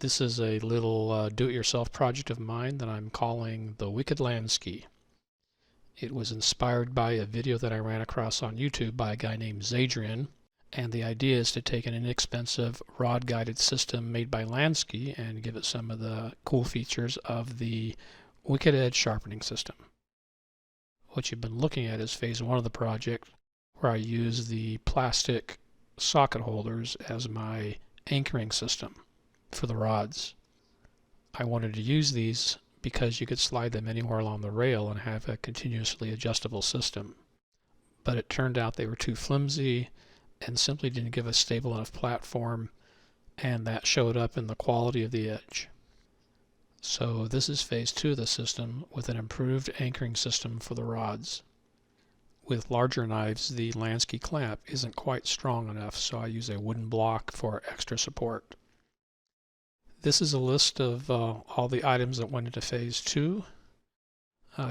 This is a little do-it-yourself project of mine that I'm calling the Wicked Lansky. It was inspired by a video that I ran across on YouTube by a guy named Zadrian, and the idea is to take an inexpensive rod-guided system made by Lansky and give it some of the cool features of the Wicked Edge sharpening system. What you've been looking at is phase one of the project, where I use the plastic socket holders as my anchoring system for the rods. I wanted to use these because you could slide them anywhere along the rail and have a continuously adjustable system. But it turned out they were too flimsy and simply didn't give a stable enough platform, and that showed up in the quality of the edge. So this is phase two of the system with an improved anchoring system for the rods. With larger knives, the Lansky clamp isn't quite strong enough, so I use a wooden block for extra support. This is a list of all the items that went into phase two.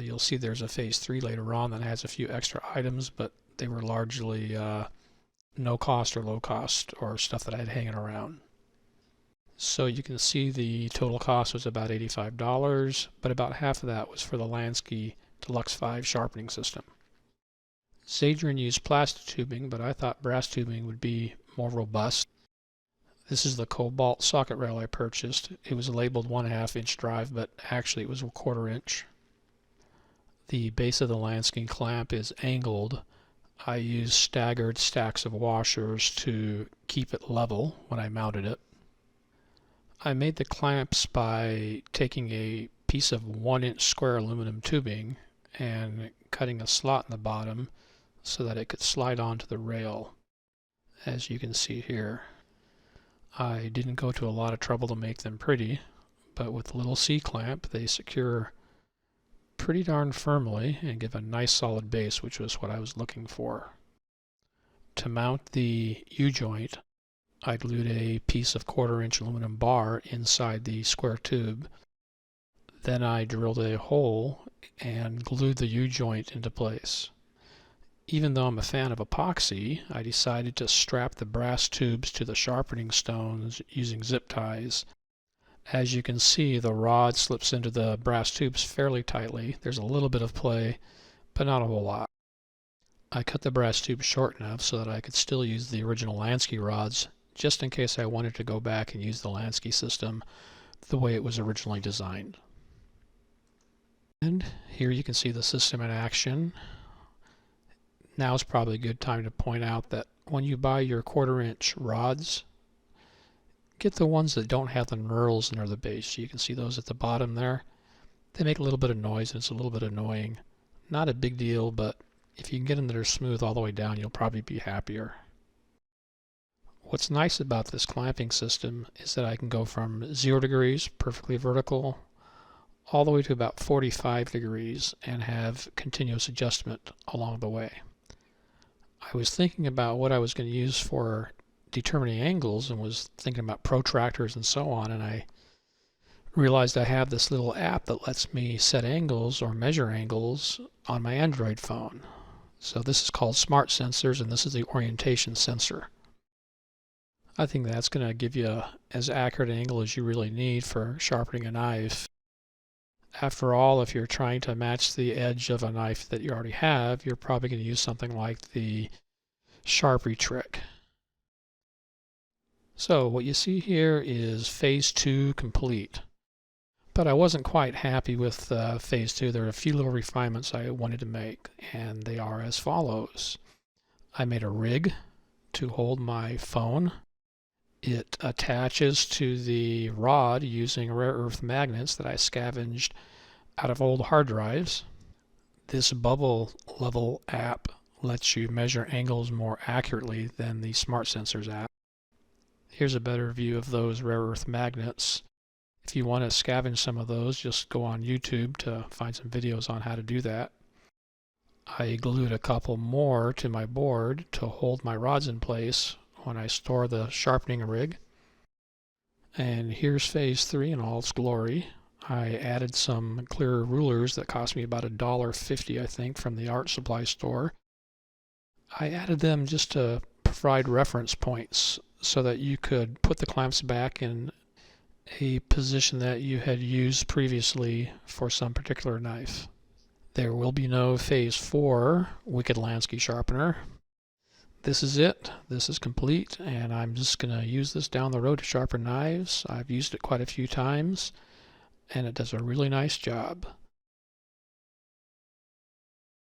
You'll see there's a phase three later on that has a few extra items, but they were largely no cost or low cost or stuff that I had hanging around. So you can see the total cost was about $85, but about half of that was for the Lansky Deluxe 5 sharpening system. Zadrian used plastic tubing, but I thought brass tubing would be more robust. This is the cobalt socket rail I purchased. It was labeled 1/2 inch drive, but actually it was 1/4 inch. The base of the Lansky clamp is angled. I used staggered stacks of washers to keep it level when I mounted it. I made the clamps by taking a piece of 1-inch square aluminum tubing and cutting a slot in the bottom so that it could slide onto the rail, as you can see here. I didn't go to a lot of trouble to make them pretty, but with the little C-clamp they secure pretty darn firmly and give a nice solid base, which was what I was looking for. To mount the U-joint, I glued a piece of 1/4 inch aluminum bar inside the square tube. Then I drilled a hole and glued the U-joint into place. Even though I'm a fan of epoxy, I decided to strap the brass tubes to the sharpening stones using zip ties. As you can see, the rod slips into the brass tubes fairly tightly. There's a little bit of play, but not a whole lot. I cut the brass tubes short enough so that I could still use the original Lansky rods, just in case I wanted to go back and use the Lansky system the way it was originally designed. And here you can see the system in action. Now is probably a good time to point out that when you buy your 1/4 inch rods, get the ones that don't have the knurls near the base. You can see those at the bottom there. They make a little bit of noise and it's a little bit annoying. Not a big deal, but if you can get them that are smooth all the way down, you'll probably be happier. What's nice about this clamping system is that I can go from 0 degrees, perfectly vertical, all the way to about 45 degrees and have continuous adjustment along the way. I was thinking about what I was going to use for determining angles and was thinking about protractors and so on, and I realized I have this little app that lets me set angles or measure angles on my Android phone. So this is called Smart Sensors, and this is the orientation sensor. I think that's going to give you as accurate an angle as you really need for sharpening a knife. After all, if you're trying to match the edge of a knife that you already have, you're probably going to use something like the Sharpie trick. So what you see here is phase two complete. But I wasn't quite happy with phase two. There are a few little refinements I wanted to make, and they are as follows. I made a rig to hold my phone. It attaches to the rod using rare earth magnets that I scavenged out of old hard drives. This bubble level app lets you measure angles more accurately than the Smart Sensors app. Here's a better view of those rare earth magnets. If you want to scavenge some of those, just go on YouTube to find some videos on how to do that. I glued a couple more to my board to hold my rods in place when I store the sharpening rig. And here's phase three in all its glory. I added some clear rulers that cost me about $1.50, I think, from the art supply store. I added them just to provide reference points so that you could put the clamps back in a position that you had used previously for some particular knife. There will be no Phase 4 Wicked Lansky sharpener. This is it. This is complete, and I'm just going to use this down the road to sharpen knives. I've used it quite a few times, and it does a really nice job.